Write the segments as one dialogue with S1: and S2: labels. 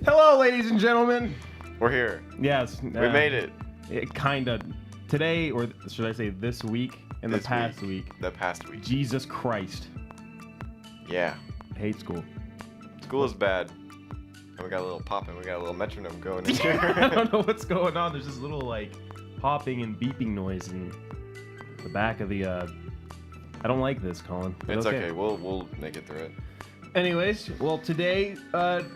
S1: Hello, ladies and gentlemen.
S2: We're here.
S1: Yes.
S2: We made it.
S1: Kinda. Today, or should I say this week, and the past week.
S2: The past week.
S1: Jesus Christ.
S2: Yeah.
S1: I hate school.
S2: School is bad. And we got a little popping. We got a little metronome going in here.
S1: I don't know what's going on. There's this little, like, popping and beeping noise in the back of the, I don't like this, Colin. But
S2: It's okay. We'll make it through it.
S1: Anyways, well, today,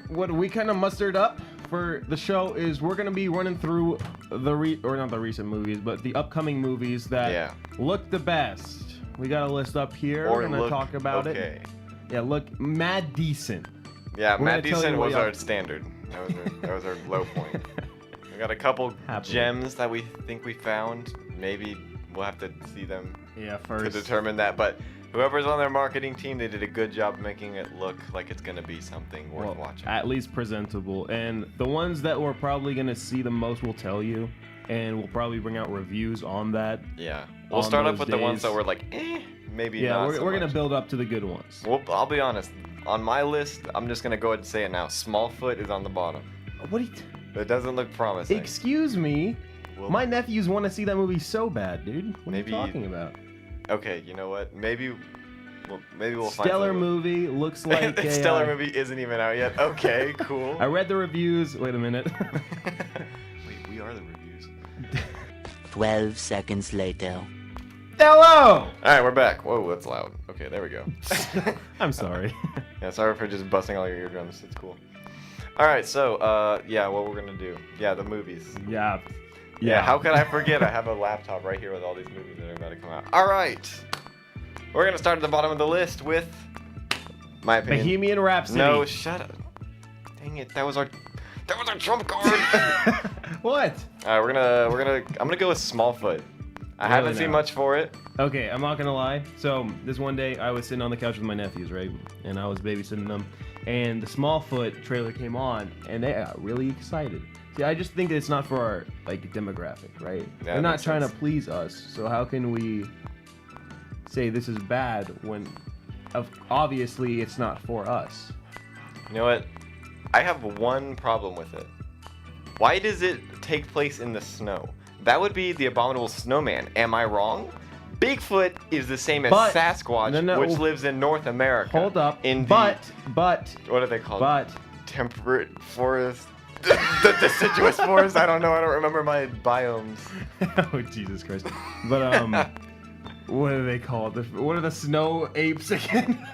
S1: what we kind of mustered up for the show is we're going to be running through not the recent movies, but the upcoming movies that look the best. We got a list up here. We're going to talk about it. Yeah, look mad decent.
S2: Yeah, mad decent was our standard. That was our low point. We got a couple gems that we think we found. Maybe we'll have to see them
S1: first
S2: to determine that, but whoever's on their marketing team, they did a good job making it look like it's going to be something worth watching.
S1: At least presentable. And the ones that we're probably going to see the most will tell you, and we'll probably bring out reviews on that.
S2: Yeah. We'll start off with the ones that were like, maybe not.
S1: Yeah, we're
S2: going
S1: to build up to the good ones.
S2: Well, I'll be honest. On my list, I'm just going to go ahead and say it now. Smallfoot is on the bottom.
S1: What are you...
S2: It doesn't look promising.
S1: Excuse me? My nephews want to see that movie so bad, dude. What are you talking about?
S2: Okay, you know what? Maybe we'll find
S1: Stellar movie, looks like a...
S2: Stellar movie isn't even out yet. Okay, cool.
S1: I read the reviews. Wait a minute.
S2: Wait, we are the reviews.
S3: 12 seconds later.
S1: Hello!
S2: Alright, we're back. Whoa, that's loud. Okay, there we go.
S1: I'm sorry.
S2: Yeah, sorry for just busting all your eardrums. It's cool. Alright, so, yeah, what we're gonna do. Yeah, the movies.
S1: Yeah.
S2: Yeah, how could I forget? I have a laptop right here with all these movies that are about to come out. Alright! We're gonna start at the bottom of the list with, my opinion.
S1: Bohemian Rhapsody.
S2: No, shut up. Dang it, that was our trump card.
S1: What?
S2: Alright, I'm gonna go with Smallfoot. I haven't seen much for it.
S1: Okay, I'm not gonna lie. So this one day I was sitting on the couch with my nephews, right? And I was babysitting them, and the Smallfoot trailer came on, and they got really excited. See, I just think it's not for our demographic, right?
S2: Yeah,
S1: they're not trying to please us. So how can we say this is bad when obviously it's not for us?
S2: You know what? I have one problem with it. Why does it take place in the snow? That would be the Abominable Snowman. Am I wrong? Bigfoot is the same as Sasquatch, which lives in North America.
S1: Hold up.
S2: What are they called? Temperate forest. The deciduous forest. I don't know. I don't remember my biomes.
S1: Oh, Jesus Christ. But what are they called? What are the snow apes again?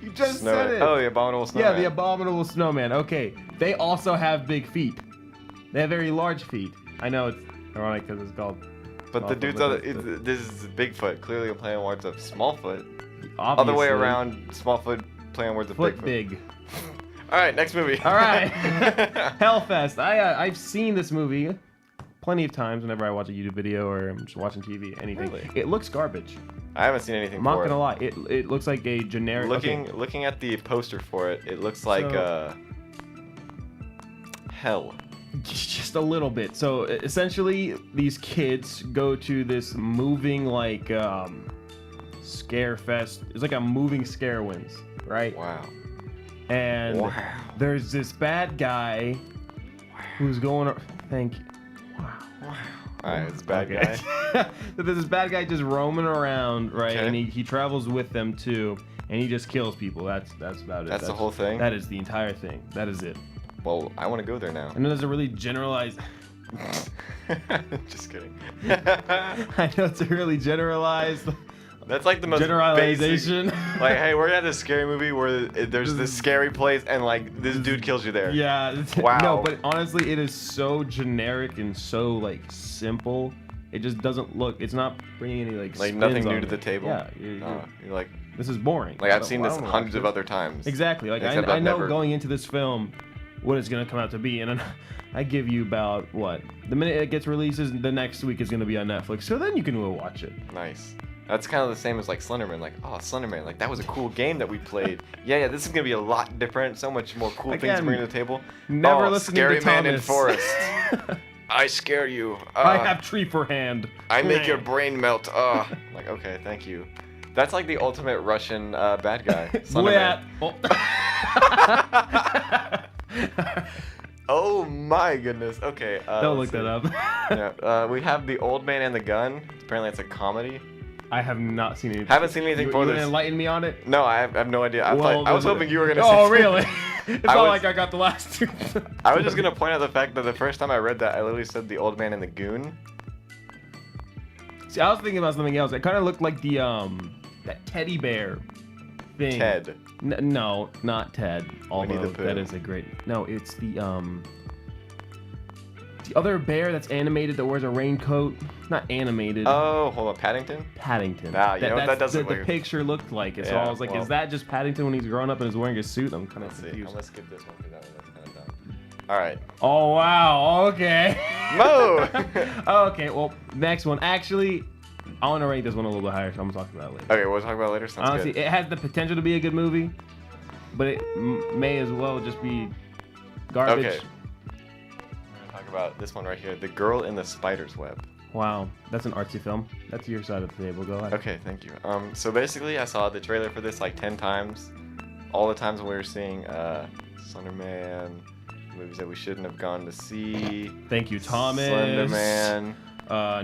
S1: You just said it.
S2: Oh, the Abominable Snowman.
S1: Yeah, the Abominable Snowman. Okay. They also have big feet. They have very large feet. I know it's ironic because it's called...
S2: But the dude's this is Bigfoot, clearly a play on words of Smallfoot.
S1: Obviously.
S2: Other way around, Smallfoot playing words of Bigfoot.
S1: Big.
S2: Alright, next movie.
S1: Alright. Hellfest. I've seen this movie plenty of times whenever I watch a YouTube video or I'm just watching TV, anything.
S2: Really?
S1: It looks garbage.
S2: I haven't seen anything
S1: I'm not gonna lie. It looks like a generic...
S2: Looking at the poster for it, it looks like hell.
S1: Just a little bit. So essentially, these kids go to this moving scare fest. It's like a moving Scarewinds, right?
S2: Wow.
S1: And there's this bad guy who's going. Thank you. Wow.
S2: Alright, it's a bad guy.
S1: There's this bad guy just roaming around, right?
S2: Okay.
S1: And he travels with them too, and he just kills people. That's about it.
S2: That's the whole thing?
S1: That is the entire thing. That is it.
S2: Well, I want to go there now.
S1: I know there's a really generalized...
S2: Just kidding.
S1: I know it's a really generalized...
S2: That's like the most
S1: generalization.
S2: Basic, like, hey, we're gonna have this scary movie where there's this scary place and like this dude kills you there.
S1: Yeah.
S2: Wow.
S1: No, but honestly, it is so generic and so like simple. It just doesn't look. It's not bringing any like
S2: nothing new to the table.
S1: Yeah.
S2: You're like,
S1: this is boring.
S2: Like I've seen this hundreds of other times.
S1: Exactly. Like I know going into this film what it's gonna come out to be, and I give you about the minute it gets releases, the next week is gonna be on Netflix. So then you can go watch it.
S2: Nice. That's kind of the same as like Slenderman. Like, oh, Slenderman, like that was a cool game that we played. Yeah, this is gonna be a lot different. So much more cool things to bring to the table.
S1: Never listening
S2: Scary
S1: to
S2: Man
S1: Thomas.
S2: in Forest. I scare you.
S1: I have tree for hand.
S2: I make your brain melt. Like, okay, thank you. That's like the ultimate Russian bad guy. Slenderman. Oh my goodness. Okay.
S1: Don't look that up.
S2: Yeah. We have The Old Man and the Gun. Apparently, it's a comedy.
S1: I have not seen anything.
S2: Haven't seen anything for
S1: You
S2: this.
S1: gonna enlighten me on it?
S2: No, I have no idea. I was hoping you were gonna.
S1: Oh,
S2: say
S1: really? It's not like I got the last two.
S2: I was just gonna point out the fact that the first time I read that, I literally said The Old Man and the Goon.
S1: See, I was thinking about something else. It kind of looked like the that teddy bear thing.
S2: Ted.
S1: No, not Ted. Although
S2: the Pooh.
S1: that is a great. No, it's the other bear that's animated that wears a raincoat. Not animated.
S2: Oh, hold on, Paddington.
S1: Paddington.
S2: Ah, you know what, that doesn't
S1: the
S2: look.
S1: picture looked like it. So
S2: Yeah,
S1: I was like,
S2: well.
S1: is that just Paddington when he's grown up and is wearing a suit? I'm kind of
S2: Let's see. I'm
S1: confused.
S2: gonna skip this one because that one looks kind of dumb. All right.
S1: Oh wow. Okay.
S2: Mo.
S1: Okay. Well, next one. Actually, I want to rate this one a little bit higher, so I'm gonna talk about it later.
S2: Okay, we'll talk about it later. Sounds
S1: Honestly,
S2: good.
S1: it has the potential to be a good movie, but it may as well just be garbage.
S2: Okay. We're gonna talk about this one right here, The Girl in the Spider's Web.
S1: Wow, that's an artsy film. That's your side of the table. Go ahead.
S2: Okay, thank you. So basically, I saw the trailer for this like 10 times. All the times when we were seeing Slender Man, movies that we shouldn't have gone to see.
S1: Thank you, Thomas.
S2: Slender Man.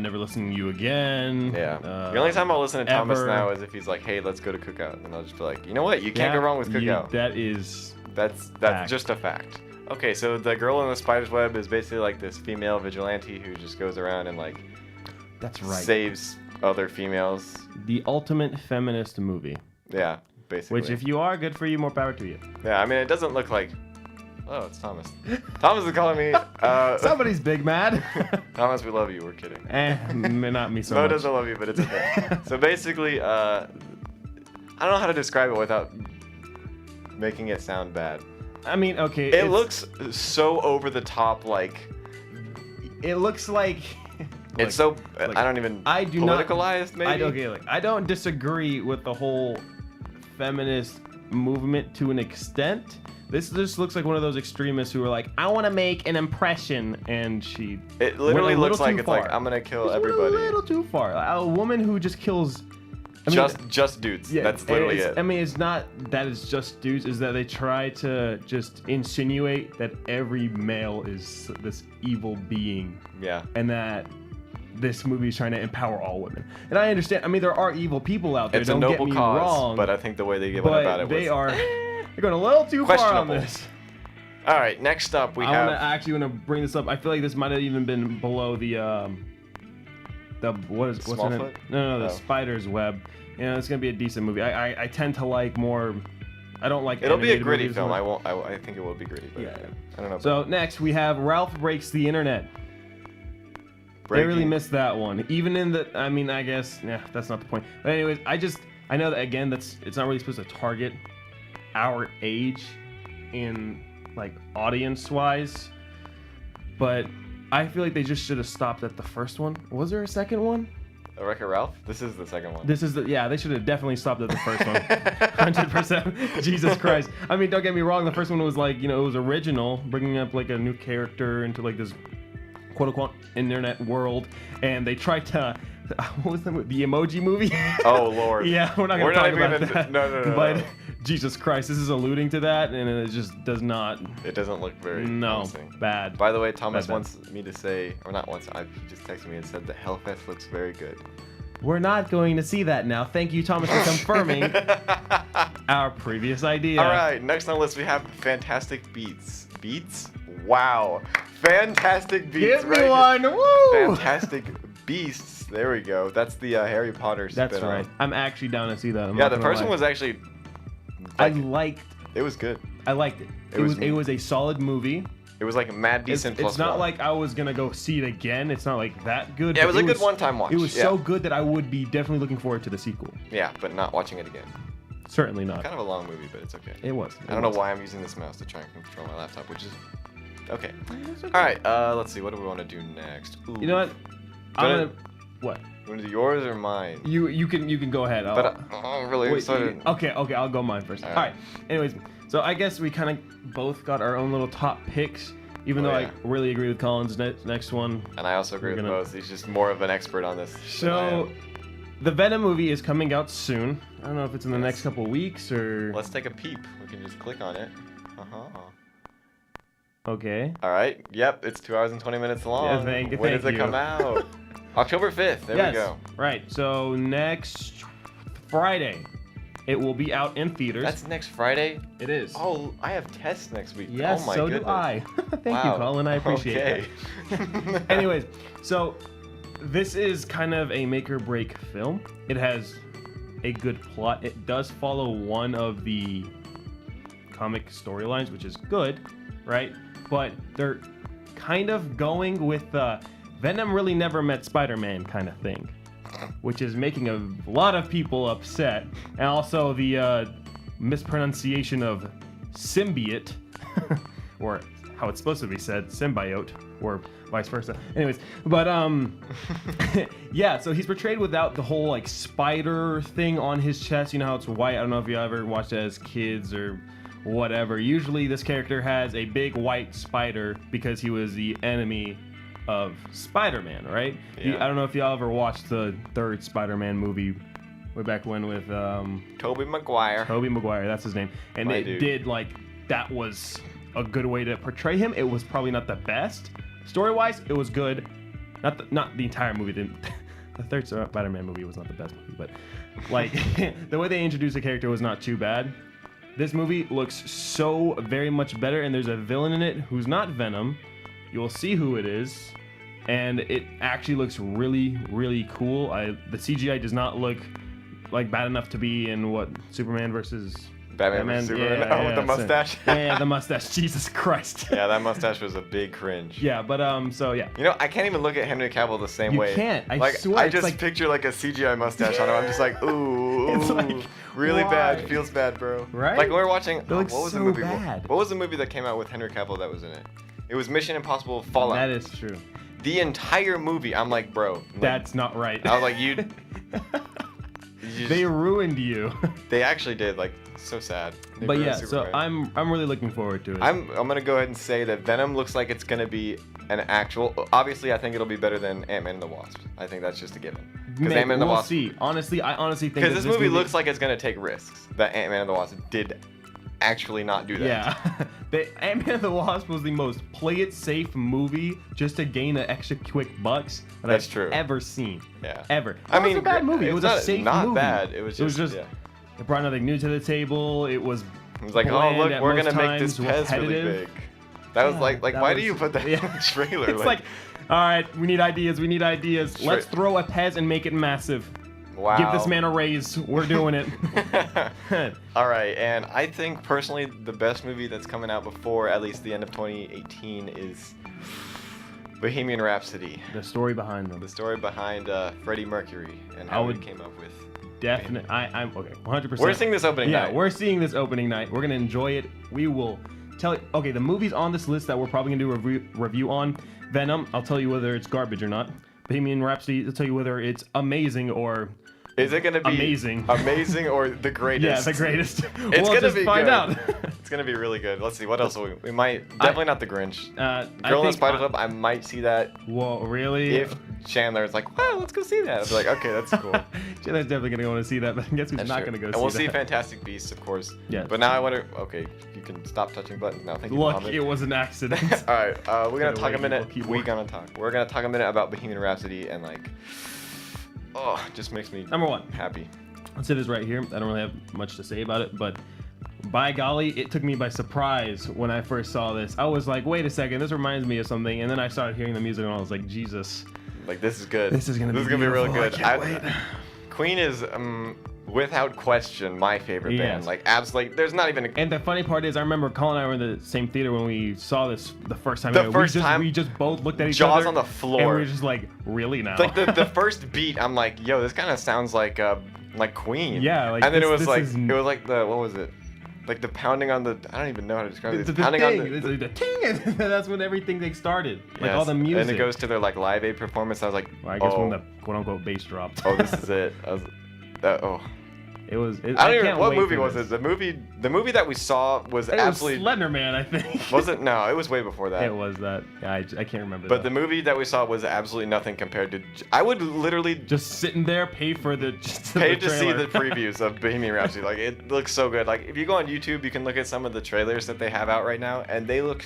S1: Never listening to you again.
S2: Yeah. The only time I'll listen to Thomas
S1: ever.
S2: now is if he's like, "Hey, let's go to Cookout," and I'll just be like, "You know what? You can't go wrong with Cookout."
S1: That is.
S2: That's
S1: fact.
S2: just a fact. Okay, so The Girl in the Spider's Web is basically like this female vigilante who just goes around and like
S1: That's right.
S2: saves other females.
S1: The ultimate feminist movie.
S2: Yeah, basically.
S1: Which, if you are, good for you. More power to you.
S2: Yeah, I mean, it doesn't look like. Oh, it's Thomas. Thomas is calling me.
S1: Somebody's big mad.
S2: Thomas, we love you. We're kidding.
S1: Not me so
S2: Mo
S1: much.
S2: doesn't love you, but it's okay. So basically, I don't know how to describe it without making it sound bad.
S1: I mean, okay.
S2: It looks so over the top, like
S1: It looks like.
S2: it's so. I don't even.
S1: I do not-
S2: politicalized, maybe.
S1: I don't disagree with the whole feminist movement to an extent. This just looks like one of those extremists who are like, I want to make an impression, and she.
S2: It literally
S1: went a
S2: looks
S1: little
S2: like
S1: too
S2: it's like
S1: far.
S2: I'm gonna kill
S1: It's
S2: everybody.
S1: A little too far. A woman who just kills. I mean,
S2: just dudes.
S1: yeah,
S2: That's literally
S1: it's-
S2: it.
S1: I mean, it's not that it's just dudes. Is that they try to just insinuate that every male is this evil being,
S2: Yeah.
S1: and that this movie is trying to empower all women. And I understand. I mean, there are evil people out there.
S2: It's a
S1: don't
S2: noble
S1: get me
S2: cause,
S1: wrong,
S2: but I think the way they went about it was.
S1: they are. They're going a little too far on
S2: Questionable.
S1: this.
S2: All right, next up we have.
S1: I actually want to bring this up. I feel like this might have even been below the what's in it?
S2: Smallfoot?
S1: No, the
S2: Oh.
S1: Spider's Web. You know, it's gonna be a decent movie. I tend to like more. I don't like.
S2: It'll be a
S1: animated
S2: gritty
S1: movies
S2: film.
S1: much.
S2: I think it will be gritty, but
S1: Yeah.
S2: I don't know.
S1: So next we have Ralph Breaks the Internet. They really
S2: Breaking.
S1: missed that one. Even in the, I mean, I guess, yeah, that's not the point. But anyways, I know that again, it's not really supposed to target our age in like audience-wise, but I feel like they just should have stopped at the first one. Was there a second one?
S2: Wreck-It Ralph? This is the second one.
S1: This is yeah, they should have definitely stopped at the first one. 100%. Jesus Christ. I mean, don't get me wrong, the first one was like, you know, it was original, bringing up like a new character into like this quote-unquote internet world, and they tried to what was the emoji movie?
S2: Oh Lord.
S1: Yeah, we're not
S2: We're
S1: gonna
S2: not
S1: talk
S2: even
S1: about that.
S2: no.
S1: But Jesus Christ, this is alluding to that, and it just does not.
S2: It doesn't look very
S1: No,
S2: promising.
S1: bad.
S2: By the way, Thomas
S1: Bad.
S2: wants me to say, or not once, he just texted me and said the Hellfest looks very good.
S1: We're not going to see that now. Thank you, Thomas, for confirming our previous idea.
S2: All right, next on the list we have Fantastic Beats. Beats? Wow. Fantastic Beats.
S1: Give me
S2: right here.
S1: one. Woo!
S2: Fantastic Beasts. There we go. That's the Harry Potter spin-off.
S1: That's right. I'm actually down to see that. I'm
S2: Yeah,
S1: not
S2: the
S1: gonna
S2: first
S1: lie.
S2: one was actually.
S1: I
S2: Like,
S1: liked.
S2: it was good.
S1: I liked it.
S2: It was
S1: It was a solid movie.
S2: It was like mad decent plus
S1: It's not
S2: one.
S1: like I was gonna go see it again. It's not like that good.
S2: Yeah, it
S1: but
S2: was a good one-time watch.
S1: It was
S2: yeah.
S1: so good that I would be definitely looking forward to the sequel.
S2: Yeah, but not watching it again.
S1: Certainly not.
S2: Kind of a long movie, but it's okay.
S1: It was.
S2: I don't know why I'm using this mouse to try and control my laptop, which is okay. All right, let's see. What do we want to do next? Ooh.
S1: You know what? I'm
S2: Gonna-
S1: gonna. What?
S2: You want to do yours or mine?
S1: You can go ahead.
S2: But I'm really
S1: Wait,
S2: excited.
S1: okay, I'll go mine first.
S2: All
S1: All
S2: right.
S1: right. Anyways, so I guess we kind of both got our own little top picks, even
S2: Oh,
S1: though
S2: yeah.
S1: I really agree with Colin's next one.
S2: And I also agree
S1: We're
S2: with
S1: gonna-
S2: both. He's just more of an expert on this. than I
S1: So,
S2: am.
S1: the Venom movie is coming out soon. I don't know if it's in the
S2: Yes.
S1: next couple weeks or.
S2: Let's take a peep. We can just click on it.
S1: Okay.
S2: All right. Yep. It's 2 hours and 20 minutes long.
S1: Yeah,
S2: when does it come out? October 5th. There we go.
S1: Right. So next Friday, it will be out in theaters.
S2: That's next Friday?
S1: It is.
S2: Oh, I have tests next week.
S1: Yes,
S2: oh my
S1: so
S2: goodness.
S1: do I. Thank you, Colin. I appreciate
S2: that.
S1: Anyways, so this is kind of a make or break film. It has a good plot. It does follow one of the comic storylines, which is good, right? But they're kind of going with Venom really never met Spider-Man kind of thing, which is making a lot of people upset. And also the mispronunciation of symbiote, or how it's supposed to be said, symbiote, or vice versa. Anyways, but yeah, so he's portrayed without the whole like spider thing on his chest. You know how it's white? I don't know if you ever watched it as kids or whatever. Usually this character has a big white spider because he was the enemy of Spider-Man, right?
S2: Yeah.
S1: I don't know if y'all ever watched the third Spider-Man movie way back when with
S2: Tobey Maguire.
S1: Tobey Maguire, that's his name. And did like, that was a good way to portray him. It was probably not the best. Story-wise, it was good. Not the entire movie. The third Spider-Man movie was not the best movie, but like the way they introduced the character was not too bad. This movie looks so very much better, and there's a villain in it who's not Venom. You will see who it is, and it actually looks really, really cool. The CGI does not look like bad enough to be in what Superman versus
S2: Batman vs Superman with the mustache.
S1: Yeah, the mustache. Jesus Christ.
S2: Yeah, that mustache was a big cringe.
S1: Yeah, but so yeah.
S2: You know, I can't even look at Henry Cavill the same way.
S1: You can't. I
S2: like,
S1: swear.
S2: I just picture like a CGI mustache on him. I'm just like, ooh,
S1: It's like,
S2: really
S1: why?
S2: bad. Feels bad, bro.
S1: Right?
S2: Like when we were watching.
S1: It looks
S2: what was
S1: so
S2: the movie?
S1: bad.
S2: What was the movie that came out with Henry Cavill that was in it? It was Mission Impossible Fallout.
S1: That is true.
S2: The entire movie, I'm like, bro.
S1: That's not right.
S2: I was like, you.
S1: They ruined you.
S2: They actually did. Like, so sad. They
S1: But
S2: ruined
S1: yeah, so
S2: Superman.
S1: I'm really looking forward to it.
S2: I'm gonna go ahead and say that Venom looks like it's gonna be an actual. Obviously, I think it'll be better than Ant-Man and the Wasp. I think that's just a given. Because Ant-Man and the
S1: we'll
S2: Wasp.
S1: see. Honestly, I honestly think
S2: Because this movie looks like it's gonna take risks. That Ant-Man and the Wasp did actually not do that.
S1: Yeah, Ant-Man and the Wasp was the most play-it-safe movie just to gain an extra quick bucks that
S2: That's
S1: I've
S2: true.
S1: ever seen.
S2: Yeah.
S1: Ever.
S2: I
S1: It
S2: mean,
S1: was a bad movie. It
S2: it's
S1: was
S2: not,
S1: a safe
S2: not
S1: movie.
S2: bad. It was just. Yeah.
S1: It brought nothing new to the table. It was.
S2: It was like, oh
S1: bland
S2: look,
S1: at
S2: we're
S1: most
S2: gonna make this
S1: times,
S2: Pez really
S1: repetitive.
S2: big. That was
S1: Yeah,
S2: like
S1: that
S2: why do
S1: was-
S2: you put that in the trailer?
S1: It's like, all right, we need ideas. We need ideas.
S2: Sure.
S1: Let's throw a Pez and make it massive.
S2: wow.
S1: Give this man a raise. We're doing it.
S2: All right, and I think personally the best movie that's coming out before at least the end of 2018 is Bohemian Rhapsody.
S1: The story behind them.
S2: The story behind Freddie Mercury and
S1: I
S2: how
S1: would
S2: he came up with.
S1: Definitely. I'm okay. 100%.
S2: We're seeing this opening
S1: Yeah,
S2: night.
S1: we're seeing this opening night. We're gonna enjoy it. We will tell you. Okay, the movies on this list that we're probably gonna do a review on. Venom. I'll tell you whether it's garbage or not. Bohemian Rhapsody. I'll tell you whether it's amazing or.
S2: Is it gonna be
S1: amazing?
S2: Amazing or the greatest?
S1: Yeah, the greatest.
S2: It's
S1: we'll
S2: gonna
S1: just
S2: be
S1: find
S2: good.
S1: out.
S2: It's gonna be really good. Let's see. What else? We might definitely not the Grinch. Girl in the Spider Club. I might see that.
S1: Whoa, really?
S2: If Chandler's like, wow, let's go see that. I'll be like, okay, that's cool.
S1: Chandler's definitely gonna want to see that, but guess who's
S2: That's
S1: not
S2: true.
S1: gonna go
S2: and
S1: see
S2: we'll
S1: that?
S2: see Fantastic Beasts, of course.
S1: Yeah.
S2: But now I wonder. Okay, you can stop touching buttons now. Thank you.
S1: Look,
S2: Mohammed.
S1: it was an accident.
S2: All right, we're gonna
S1: Get
S2: talk
S1: away,
S2: a minute.
S1: evil keyboard.
S2: We're gonna talk a minute about Bohemian Rhapsody and like, oh, just makes me
S1: Number one.
S2: happy.
S1: Let's say this right here. I don't really have much to say about it, but by golly, it took me by surprise when I first saw this. I was like, wait a second, this reminds me of something. And then I started hearing the music and I was like, Jesus.
S2: Like this is good.
S1: This is gonna be
S2: really
S1: beautiful. I
S2: good.
S1: can't wait.
S2: Queen is without question my favorite band.
S1: Yes.
S2: Like absolutely, there's not even.
S1: And the funny part is, I remember Colin and I were in the same theater when we saw this the first time.
S2: The first time,
S1: we just both looked at each other.
S2: jaws on the floor.
S1: And we were just like, really now?
S2: Like the first beat, I'm like, yo, this kind of sounds like Queen.
S1: Yeah, like
S2: and then
S1: this-
S2: it was
S1: this
S2: like
S1: is-
S2: it was like the what was it? Like the pounding on the I don't even know how to describe it.
S1: the
S2: It's pounding on
S1: thing,
S2: the
S1: the ting, and that's when everything they started. Like
S2: yes.
S1: all the music.
S2: And it goes to their like Live Aid performance. I was like,
S1: Well, I guess
S2: oh,
S1: when the quote unquote bass dropped.
S2: oh, this is it. I was, oh.
S1: It was. It,
S2: I don't even.
S1: can't
S2: What
S1: wait
S2: movie
S1: for
S2: was
S1: this.
S2: it? The movie that we saw was
S1: It
S2: absolutely.
S1: was Slender Man, I think.
S2: Was it? No, it was way before that.
S1: It was that. Yeah, I can't remember.
S2: But
S1: that.
S2: the movie that we saw was absolutely nothing compared to. I would literally
S1: just sitting there, pay for the. Just
S2: pay
S1: the
S2: to see
S1: trailer.
S2: the previews of Bohemian Rhapsody. Like it looks so good. Like if you go on YouTube, you can look at some of the trailers that they have out right now, and they look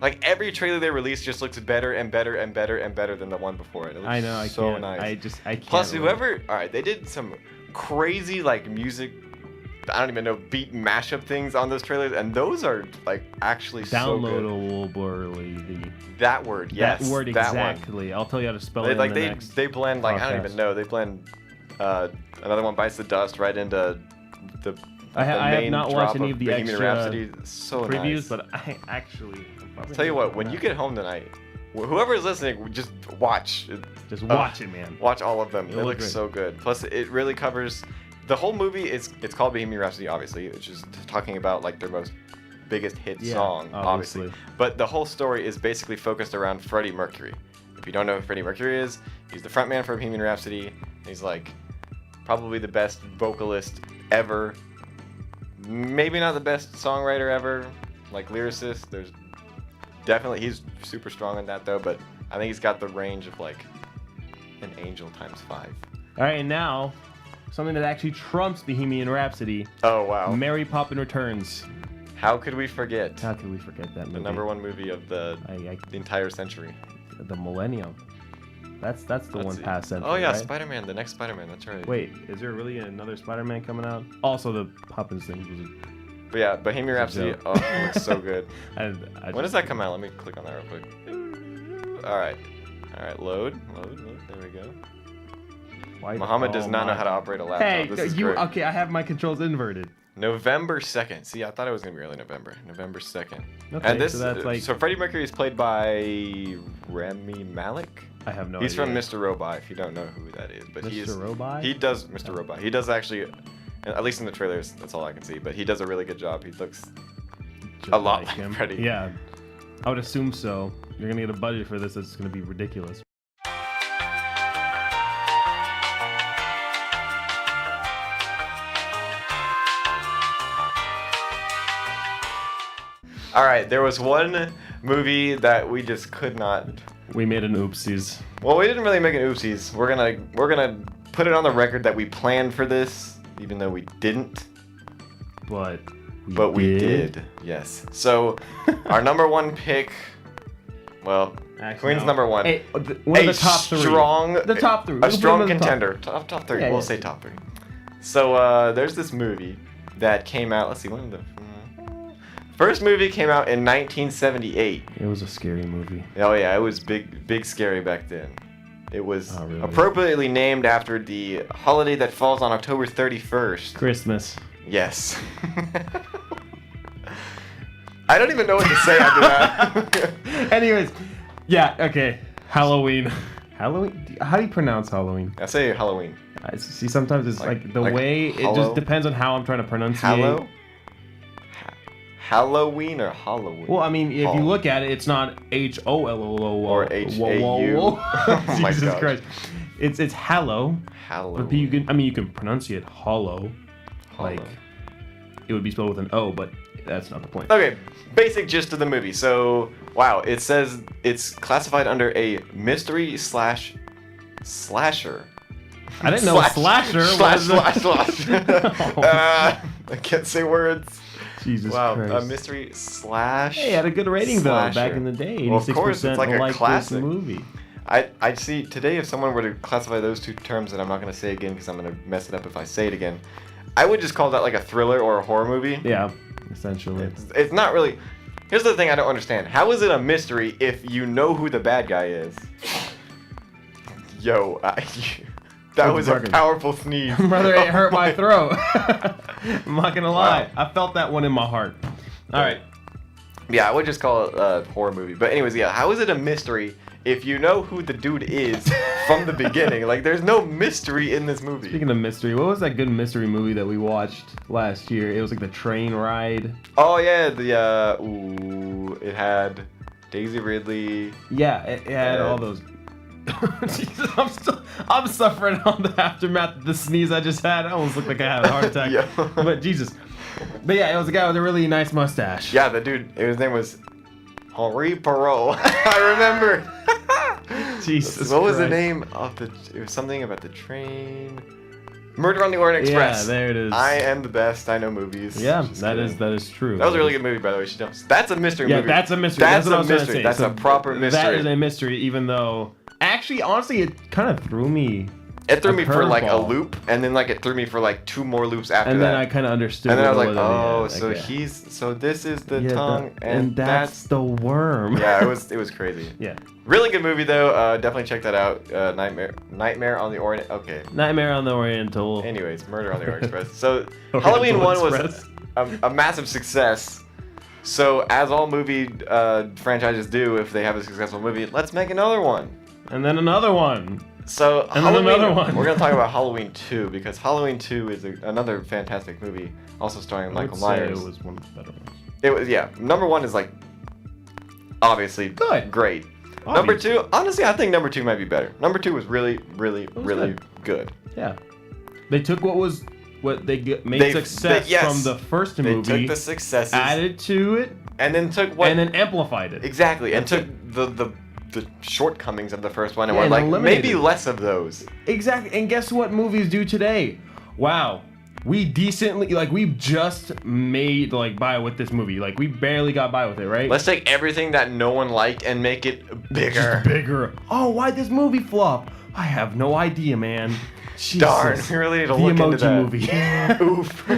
S2: Like every trailer they release just looks better and better and better and better than the one before it. It looks
S1: I know. I
S2: so
S1: can't.
S2: nice.
S1: I can't.
S2: Plus, whoever. All right, they did some crazy like music. I don't even know beat mashup things on those trailers, and those are like actually
S1: downloadable.
S2: That word, yes.
S1: That word
S2: that
S1: exactly.
S2: One.
S1: I'll tell you how to spell
S2: They,
S1: it.
S2: like
S1: in the
S2: they
S1: next
S2: they blend like I don't
S1: podcast.
S2: even know. They blend another one bites the dust right into the.
S1: I have not watched any of the
S2: Bohemian
S1: extra
S2: Rhapsody. So
S1: previews,
S2: nice.
S1: but I actually.
S2: Tell you what, when you get home tonight, whoever is listening, just watch.
S1: Just watch it, man.
S2: Watch all of them.
S1: It
S2: They
S1: look
S2: look
S1: great.
S2: so good. Plus, it really covers the whole movie. It's called Bohemian Rhapsody, obviously. It's just talking about like their most biggest hit song, obviously. But the whole story is basically focused around Freddie Mercury. If you don't know who Freddie Mercury is, he's the frontman for Bohemian Rhapsody. He's like probably the best vocalist ever. Maybe not the best songwriter ever, like lyricist. There's definitely, he's super strong in that though, but I think he's got the range of like an angel times 5.
S1: All right, and now something that actually trumps Bohemian Rhapsody.
S2: Oh wow.
S1: Mary Poppins Returns.
S2: How could we forget?
S1: How could we forget that movie?
S2: The #1 movie of the entire century.
S1: The millennium. That's the one past century.
S2: Oh yeah,
S1: right?
S2: Spider-Man, the next Spider-Man. That's right.
S1: Wait, is there really another Spider-Man coming out? Also, the Poppins thing was.
S2: But yeah, Bohemian Rhapsody. Oh, it looks so good. When does that come out? Let me click on that real quick. All right, load. There we go. Muhammad does not know how to operate a laptop.
S1: Hey,
S2: this is
S1: you
S2: great.
S1: okay? I have my controls inverted.
S2: November 2nd. See, I thought it was gonna be early November. November 2nd.
S1: Okay,
S2: and this,
S1: so that's like.
S2: so Freddie Mercury is played by Rami Malek.
S1: I have no
S2: He's
S1: idea.
S2: from Mr. Robot, if you don't know who that is. But
S1: Mr. Robot?
S2: He does Mr. Robot. He does actually, at least in the trailers, that's all I can see. But he does a really good job. He looks a lot like
S1: him.
S2: Freddie.
S1: Yeah, I would assume so. You're gonna get a budget for this. It's gonna be ridiculous.
S2: All right, there was one movie that we just could not.
S1: We made an oopsies.
S2: Well, we didn't really make an oopsies. We're gonna put it on the record that we planned for this, even though we didn't.
S1: But
S2: we did. Yes. So our #1 pick. Well,
S1: Actually,
S2: Queen's
S1: no.
S2: #1.
S1: Hey, one of the top three. The top three.
S2: A
S1: We'll put
S2: strong
S1: them in the
S2: contender. Top 3.
S1: Yeah,
S2: We'll
S1: yeah.
S2: say top 3. So there's this movie that came out. Let's see, when did the first movie came out in 1978.
S1: It was a scary movie.
S2: Oh yeah, it was big scary back then. It was
S1: Oh, really?
S2: appropriately named after the holiday that falls on October 31st.
S1: Christmas.
S2: Yes. I don't even know what to say after that.
S1: Anyways, yeah, okay. Halloween. Halloween? How do you pronounce Halloween?
S2: I say Halloween.
S1: I see, sometimes it's like the
S2: like
S1: way, it
S2: hollow?
S1: just depends on how I'm trying to pronunciate.
S2: Hallow? Halloween or Halloween?
S1: Well, I mean, if you look at it, it's not H-O-L-O-O.
S2: Or H-A-U. Oh my
S1: Jesus
S2: gosh.
S1: Christ. It's Hallow.
S2: Halloween.
S1: But you can pronunciate hollow. Like, it would be spelled with an O, but that's not the point.
S2: Okay, basic gist of the movie. So, wow, it says it's classified under a mystery slash slasher.
S1: I didn't know slasher was
S2: slash. I can't say words.
S1: Jesus
S2: Wow,
S1: Christ.
S2: a mystery slash.
S1: Hey, it had a good rating though back in the day. 86%
S2: Well, of course, it's like a
S1: liked
S2: classic.
S1: this movie.
S2: I see today if someone were to classify those two terms that I'm not going to say again because I'm going to mess it up if I say it again, I would just call that like a thriller or a horror movie.
S1: Yeah, essentially.
S2: It's not really. Here's the thing I don't understand. How is it a mystery if you know who the bad guy is? Yo, that was a powerful sneeze.
S1: Brother, it hurt my throat. I'm not gonna lie. Wow. I felt that one in my heart. All right.
S2: Yeah, I would just call it a horror movie. But anyways, yeah, how is it a mystery if you know who the dude is from the beginning? Like, there's no mystery in this movie.
S1: Speaking of mystery, what was that good mystery movie that we watched last year? It was like the train ride.
S2: Oh yeah, it had Daisy Ridley.
S1: Yeah, it had all those. Jesus, I'm suffering on the aftermath of the sneeze I just had. I almost looked like I had a heart attack.
S2: Yeah.
S1: But Jesus. But yeah, it was a guy with a really nice mustache.
S2: Yeah, the dude, his name was Henri Perot. I remember.
S1: Jesus
S2: What was the
S1: Christ.
S2: name of the? It was something about the train. Murder on the Orient Express.
S1: Yeah, there it is.
S2: I am the best. I know movies.
S1: Yeah,
S2: Just
S1: that
S2: kidding.
S1: is true.
S2: That was a really good movie, by the way. That's a mystery movie.
S1: Yeah, that's a mystery.
S2: That's
S1: what I
S2: a
S1: was gonna
S2: mystery.
S1: say.
S2: That's
S1: So
S2: a proper mystery.
S1: That is a mystery, even though actually, honestly, it kind of threw me.
S2: It threw me for like a
S1: curveball.
S2: loop, and then like it threw me for like 2 more loops after
S1: And
S2: that.
S1: then I kind of understood.
S2: And then I was
S1: what
S2: like,
S1: it
S2: oh,
S1: was.
S2: so
S1: Okay.
S2: so this is the
S1: Yeah,
S2: tongue, and
S1: that's the worm.
S2: yeah, it was crazy.
S1: Yeah.
S2: Really good movie though. Definitely check that out. Nightmare on the Orient. Okay.
S1: Nightmare on the Oriental.
S2: Anyways, Murder on the Orient Express. So
S1: Oriental
S2: Halloween 1 was
S1: Express.
S2: a massive success. So as all movie franchises do, if they have a successful movie, let's make another one.
S1: And then another one.
S2: So
S1: And then
S2: Halloween,
S1: another one.
S2: we're gonna talk about Halloween 2 because Halloween 2 is another fantastic movie, also starring Michael Myers.
S1: It was one of the better ones.
S2: It was, yeah. Number 1 is like obviously
S1: Good.
S2: great. Number 2, honestly, I think number 2 might be better. Number 2 was really good.
S1: Yeah. They took what they made success
S2: yes.
S1: from the first
S2: They
S1: movie,
S2: took the successes
S1: added to it,
S2: and then took what
S1: and then amplified it.
S2: exactly and
S1: That's
S2: took the shortcomings of the first one and
S1: Yeah,
S2: were
S1: and
S2: like
S1: eliminated
S2: maybe
S1: it.
S2: less of those.
S1: Exactly. And guess what movies do today? Wow. We just made by with this movie. Like we barely got by with it, right?
S2: Let's take everything that no one liked and make it bigger.
S1: Just bigger. Oh, why'd this movie flop? I have no idea, man. Jesus.
S2: Darn, we really need to
S1: The
S2: look into
S1: Emoji
S2: that.
S1: Movie.
S2: Oof.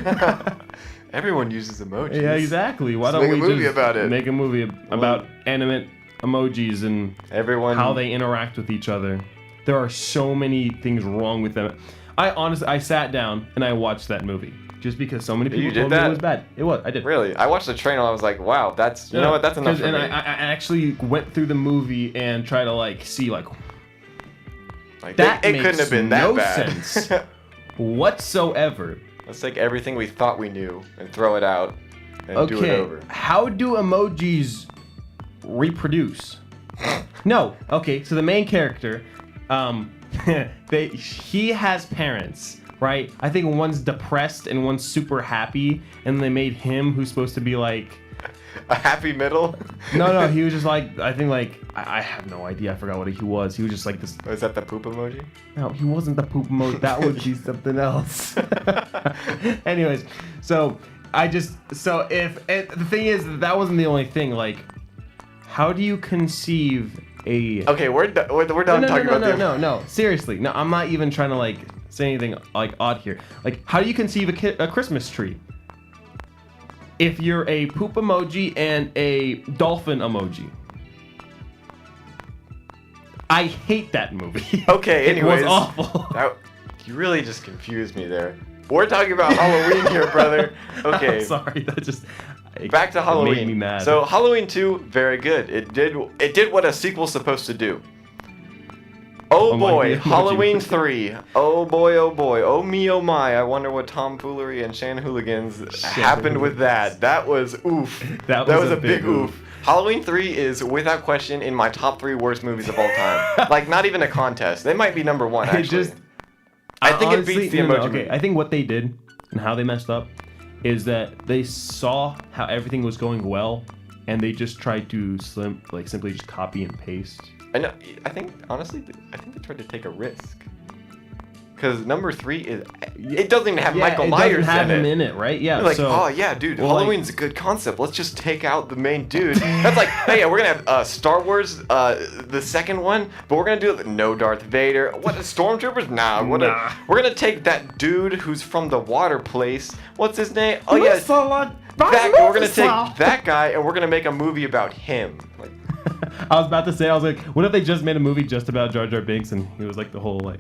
S2: Everyone uses emojis.
S1: Yeah, exactly. Why
S2: Let's
S1: don't
S2: make
S1: we
S2: a movie
S1: just
S2: about it?
S1: make a movie about animate emojis and
S2: Everyone
S1: how they interact with each other? There are so many things wrong with them. I sat down and I watched that movie just because so many people
S2: You did
S1: told me
S2: that?
S1: it was bad. It was. I did.
S2: Really? I watched the trailer and I was like, wow, that's you know what, that's enough for
S1: and
S2: me.
S1: I actually went through the movie and tried to see
S2: Like,
S1: that
S2: it
S1: makes
S2: couldn't have been that
S1: no
S2: bad.
S1: sense whatsoever.
S2: Let's take everything we thought we knew and throw it out and do it
S1: Okay,
S2: over.
S1: how do emojis reproduce? No. Okay, so the main character, he has parents, right? I think one's depressed and one's super happy, and they made him who's supposed to be like.
S2: A happy middle?
S1: No, he was just I have no idea. I forgot what he was. He was just like this.
S2: Is that the poop emoji?
S1: No, he wasn't the poop emoji. That would be something else. Anyways, so the thing is that wasn't the only thing. Like, how do you conceive a?
S2: Okay, we're done talking about the.
S1: No. Seriously, no. I'm not even trying to say anything odd here. Like, how do you conceive a Christmas tree? If you're a poop emoji and a dolphin emoji. I hate that movie.
S2: Okay, anyways.
S1: It was awful.
S2: You really just confused me there. We're talking about Halloween here, brother. Okay.
S1: I'm sorry, that just
S2: Back to Halloween.
S1: It made me mad.
S2: So Halloween 2, very good. It did what a sequel's supposed to do. Oh boy, Halloween 3. Oh boy, oh me, oh my. I wonder what tomfoolery and shanhooligans happened with that. That was oof.
S1: That was
S2: a big oof. Halloween 3 is without question in my top 3 worst movies of all time. Like, not even a contest. They might be number 1 actually. I think
S1: honestly,
S2: it beats the
S1: no,
S2: Emoji
S1: okay,
S2: Movie.
S1: I think what they did and how they messed up is that they saw how everything was going well, and they just tried to simply just copy and paste.
S2: I think honestly, they tried to take a risk. Because number 3 it doesn't even have Michael Myers
S1: it doesn't have
S2: in
S1: him
S2: it.
S1: in it, right? Yeah.
S2: You're like,
S1: so,
S2: oh yeah, dude,
S1: well,
S2: Halloween's a good concept. Let's just take out the main dude. That's like, hey, yeah, we're gonna have Star Wars, the second one, but we're gonna do no Darth Vader. What, stormtroopers? Nah. We're gonna take that dude who's from the water place. What's his name? Oh yeah, we're gonna take that guy and we're gonna make a movie about him. Like,
S1: I was about to say, I was like, what if they just made a movie just about Jar Jar Binks and he was like the whole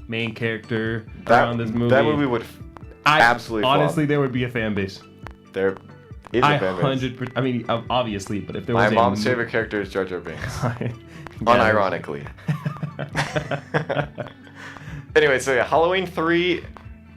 S1: main character around this movie?
S2: That movie would absolutely
S1: honestly,
S2: flop.
S1: there would be a fan base.
S2: There is a fan base.
S1: I mean, obviously, but if there was
S2: My mom's favorite character is Jar Jar Binks. Unironically. Anyway, so yeah, Halloween 3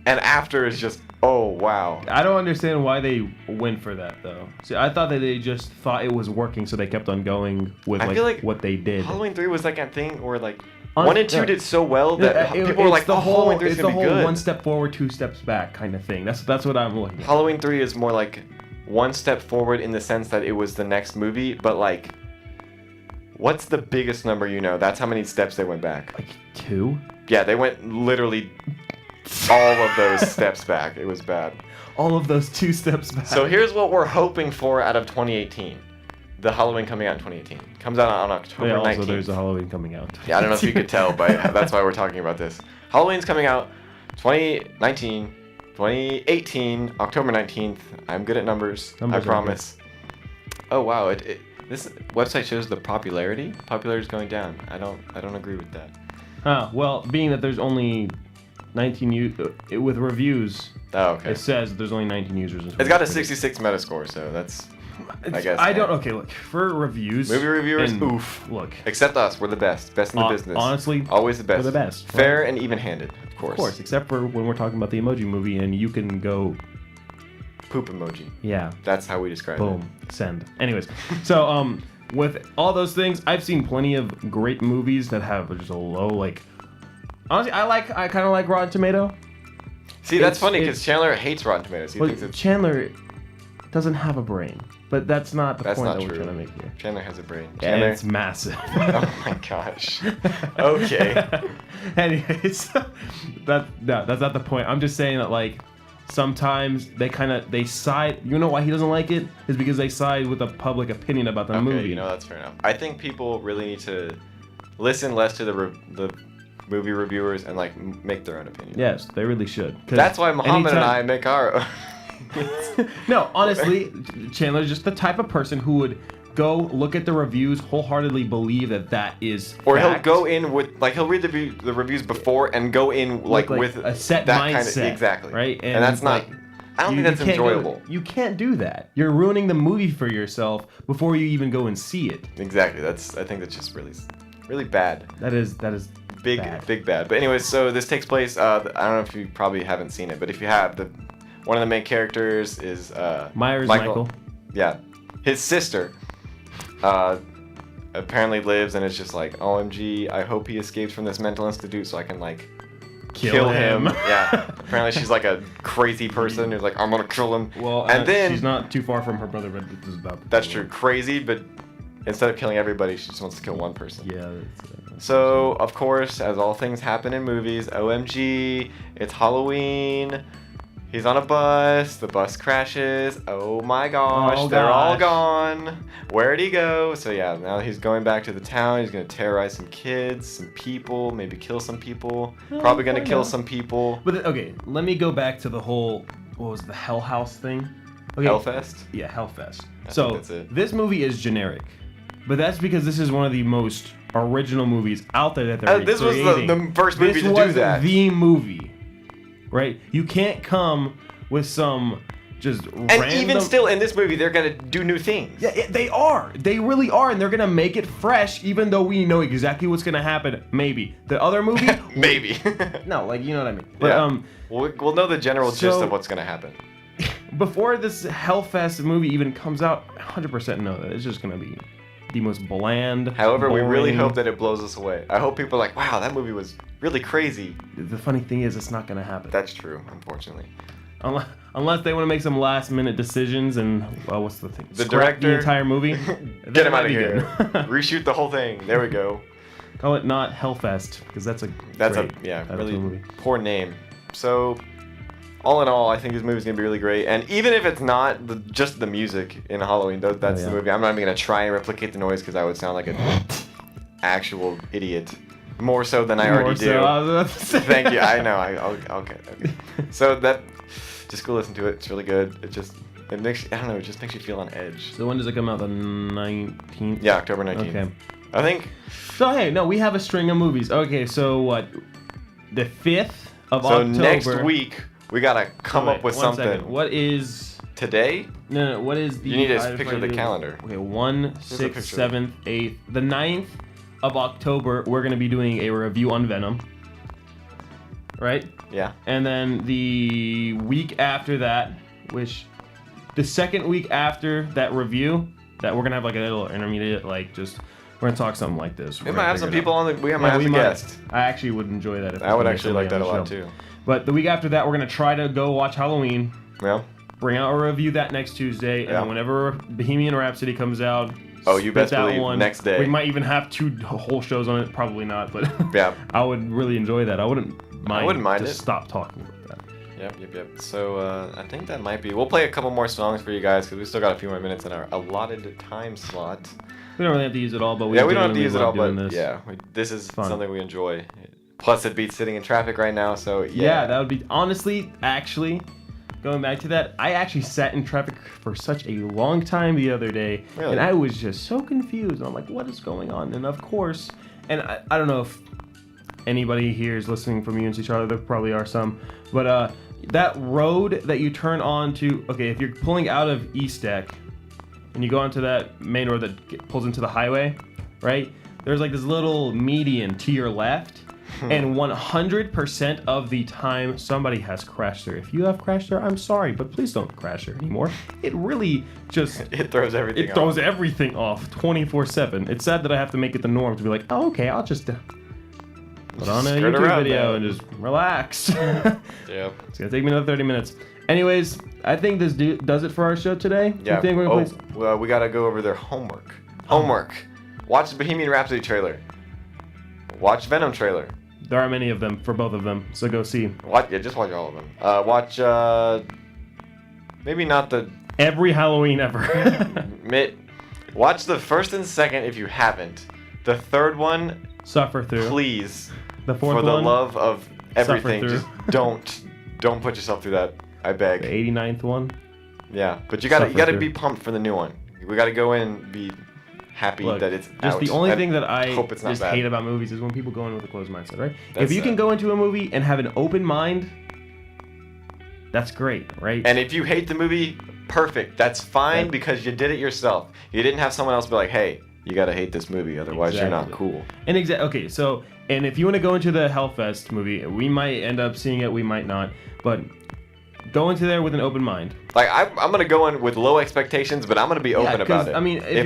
S2: and after is just, oh wow.
S1: I don't understand why they went for that though. See, I thought that they just thought it was working, so they kept on going with
S2: I feel like
S1: what they did.
S2: Halloween 3 was like a thing where 1 and 2 did so well that people were like,
S1: the
S2: oh, Halloween 3 is
S1: it's
S2: gonna
S1: the
S2: be
S1: whole
S2: good.
S1: 1 step forward, 2 steps back kind of thing. That's what I'm looking at.
S2: Halloween 3 is more like 1 step forward in the sense that it was the next movie, but what's the biggest number you know? That's how many steps they went back.
S1: 2?
S2: Yeah, they went literally all of those steps back. It was bad.
S1: All of those 2 steps back.
S2: So here's what we're hoping for out of 2018. The Halloween coming out in 2018. Comes out on October 19th.
S1: Also, there's a Halloween coming out.
S2: Yeah, I don't know if you could tell, but that's why we're talking about this. Halloween's coming out 2019, 2018, October 19th. I'm good at numbers I promise. Oh wow, this website shows the popularity. Popularity's going down. I don't agree with that.
S1: Well, being that there's only 19 with reviews.
S2: Oh, okay.
S1: It says there's only 19 users.
S2: It's got a 66 Metascore, so that's. I guess.
S1: Okay, look, for reviews.
S2: Movie reviewers, oof.
S1: Look.
S2: Except us, we're the best. Best in the business.
S1: Honestly.
S2: Always the best.
S1: We're the best.
S2: Fair and even-handed, of course.
S1: Of course, except for when we're talking about the Emoji Movie and you can go.
S2: Poop emoji.
S1: Yeah.
S2: That's how we describe it.
S1: Boom. Send. Anyways, so, with all those things, I've seen plenty of great movies that have just a low, like. Honestly, I kind of like Rotten Tomato.
S2: See, that's funny because Chandler hates Rotten Tomatoes. He thinks it's...
S1: Chandler doesn't have a brain, but that's not the point that we're trying to make here.
S2: Chandler has a brain.
S1: And it's massive.
S2: Oh my gosh. Okay.
S1: Anyways, that's not the point. I'm just saying that like sometimes they side. You know why he doesn't like it is because they side with the public opinion about the movie.
S2: Okay, you know that's fair enough. I think people really need to listen less to the movie reviewers and like make their own opinion.
S1: Yes, they really should.
S2: That's why Muhammad and I make our own.
S1: No, honestly, Chandler's just the type of person who would go look at the reviews, wholeheartedly believe that is
S2: or
S1: fact.
S2: he'll go in with like he'll read the reviews before and go in like with
S1: a set
S2: that
S1: mindset,
S2: kind of exactly
S1: right?
S2: And that's not. I don't think that's enjoyable.
S1: You can't do that. You're ruining the movie for yourself before you even go and see it.
S2: Exactly. I think that's just really bad.
S1: That is
S2: big bad. But anyways, so this takes place. I don't know if you probably haven't seen it, but if you have, one of the main characters is
S1: Michael.
S2: Yeah, his sister apparently lives, and it's just like, OMG, I hope he escapes from this mental institute so I can like kill him. Yeah. Apparently she's like a crazy person who's like, I'm gonna kill him.
S1: Well, and then she's not too far from her brother, but this is about.
S2: That's true. Crazy, but instead of killing everybody, she just wants to kill one person.
S1: Yeah.
S2: So, of course, as all things happen in movies, OMG, it's Halloween. He's on a bus. The bus crashes. Oh my gosh, they're all gone. Where'd he go? So yeah, now he's going back to the town. He's gonna terrorize some kids, some people, maybe kill some people. Probably gonna kill some people.
S1: But okay, let me go back to the whole, what was the Hell House thing? Okay.
S2: Hellfest?
S1: Yeah, Hellfest.
S2: So that's it.
S1: This movie is generic, but that's because this is one of the most original movies out there that they're
S2: This was the first movie to do that.
S1: This was the movie, right? You can't come with some just random...
S2: And even still, in this movie, they're gonna do new things.
S1: Yeah, they are. They really are, and they're gonna make it fresh, even though we know exactly what's gonna happen. Maybe the other movie.
S2: Maybe.
S1: No, like you know what I mean. But
S2: yeah. We'll know the general gist of what's gonna happen.
S1: Before this Hellfest movie even comes out, 100% know that it's just gonna be the most bland.
S2: However,
S1: boring.
S2: we really hope that it blows us away. I hope people are like, wow, that movie was really crazy.
S1: The funny thing is, it's not gonna happen.
S2: That's true, unfortunately.
S1: Unless they want to make some last-minute decisions and, well, what's the thing?
S2: The director,
S1: the entire movie.
S2: Get him out of here. Reshoot the whole thing. There we go.
S1: Call it not Hellfest, because that's a
S2: really poor name. So, all in all, I think this movie's gonna be really great. And even if it's not just the music in Halloween, that's the movie. I'm not even gonna try and replicate the noise because I would sound like an actual idiot. More so than I already do. Thank you. I know. Okay. So just go listen to it. It's really good. It makes it just makes you feel on edge.
S1: So when does it come out? The 19th?
S2: Yeah, October 19th.
S1: Okay.
S2: I think.
S1: So hey, no, we have a string of movies. Okay, so what? The 5th of October.
S2: So next week we gotta come up with something.
S1: Second. What is
S2: today?
S1: No. What is the?
S2: You need a picture of the calendar.
S1: Okay, 1, 6th, 7th, 8th, the 9th of October. We're gonna be doing a review on Venom. Right?
S2: Yeah.
S1: And then the week after that, the second week after that review, that we're gonna have like a little intermediate, like just we're gonna talk something like this.
S2: We might have some people on the. We might have a guest.
S1: I actually would enjoy that.
S2: I would actually like that a lot too.
S1: But the week after that, we're gonna try to go watch Halloween.
S2: Yeah.
S1: Bring out a review that next Tuesday, and then whenever Bohemian Rhapsody comes out.
S2: Oh, you best believe next day.
S1: We might even have 2 whole shows on it. Probably not, but
S2: yeah.
S1: I would really enjoy that. I wouldn't mind.
S2: wouldn't mind
S1: just
S2: it.
S1: Stop talking about that.
S2: Yep. So I think that might be. We'll play a couple more songs for you guys because we still got a few more minutes in our allotted time slot.
S1: We don't really have to use it all, but
S2: we don't have to use it all. But
S1: this.
S2: This is something we enjoy. Plus, it beats sitting in traffic right now. So
S1: yeah, that would be honestly, actually. Going back to that, I actually sat in traffic for such a long time the other day, and I was just so confused. I'm like, what is going on? And of course, and I don't know if anybody here is listening from UNC Charlotte. There probably are some, but that road that you turn on to, okay, if you're pulling out of East Deck and you go onto that main road that pulls into the highway, right? There's like this little median to your left. And 100% of the time, somebody has crashed there. If you have crashed there, I'm sorry, but please don't crash there anymore. It really just...
S2: it throws everything off.
S1: It throws everything off 24/7. It's sad that I have to make it the norm to be like, oh, okay, I'll just put on a YouTube video and just relax.
S2: Yep.
S1: It's going to take me another 30 minutes. Anyways, I think this does it for our show today.
S2: Yeah. Well, we got to go over their homework. Homework. Watch the Bohemian Rhapsody trailer. Watch Venom trailer.
S1: There are many of them for both of them, so go see.
S2: Just watch all of them. Watch, maybe not the...
S1: Every Halloween ever.
S2: Watch the first and second if you haven't. The third one...
S1: Suffer through.
S2: Please.
S1: The fourth one...
S2: For the love of everything, just don't put yourself through that. I beg.
S1: The 89th one?
S2: Yeah, but you gotta be pumped for the new one. We gotta go in and be... happy that it's
S1: just
S2: out.
S1: the only thing that I
S2: hope it's not
S1: just
S2: bad.
S1: hate about movies is when people go in with a closed mindset, right? If you can go into a movie and have an open mind, that's great, right?
S2: And if you hate the movie, perfect. That's fine because you did it yourself. You didn't have someone else be like, hey, you gotta hate this movie, otherwise you're not cool.
S1: And okay, so, and if you want to go into the Hellfest movie, we might end up seeing it, we might not, but go into there with an open mind.
S2: Like I'm gonna go in with low expectations, but I'm gonna be open about it.
S1: I mean, if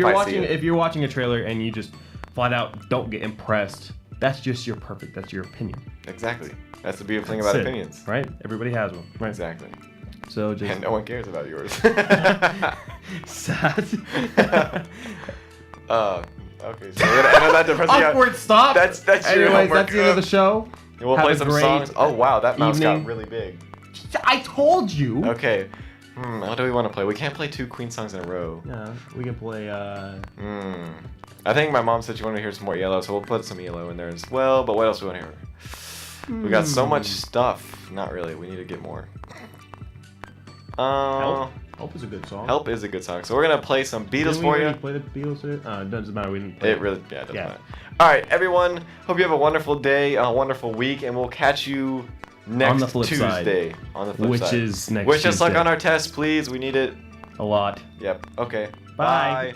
S1: you're watching a trailer and you just flat out don't get impressed, that's just that's your opinion.
S2: Exactly. That's the beautiful thing about opinions,
S1: right? Everybody has one, right?
S2: Exactly.
S1: So
S2: and no one cares about yours.
S1: Sad.
S2: Okay, so we're gonna end on that depressing.
S1: Awkward stop.
S2: That's your homework.
S1: That's the end of the show.
S2: We'll play some songs. Oh wow, that mouse got really big.
S1: I told you.
S2: Okay. What do we want to play? We can't play 2 Queen songs in a row.
S1: Yeah, we can play.
S2: I think my mom said she wanted to hear some more Yellow, so we'll put some Yellow in there as well. But what else do we want to hear? We got so much stuff. Not really. We need to get more.
S1: Help is a good song.
S2: Help is a good song. So we're gonna play some Beatles for you.
S1: Play the Beatles. It doesn't matter. We didn't. Play
S2: it really, it doesn't matter. All right, everyone. Hope you have a wonderful day, a wonderful week, and we'll catch you next
S1: on the flip
S2: Tuesday.
S1: Side.
S2: On the flip
S1: Which
S2: side.
S1: is next.
S2: Wish us luck
S1: Tuesday.
S2: on our test, please. We need it
S1: a lot.
S2: Yep. Okay.
S1: Bye.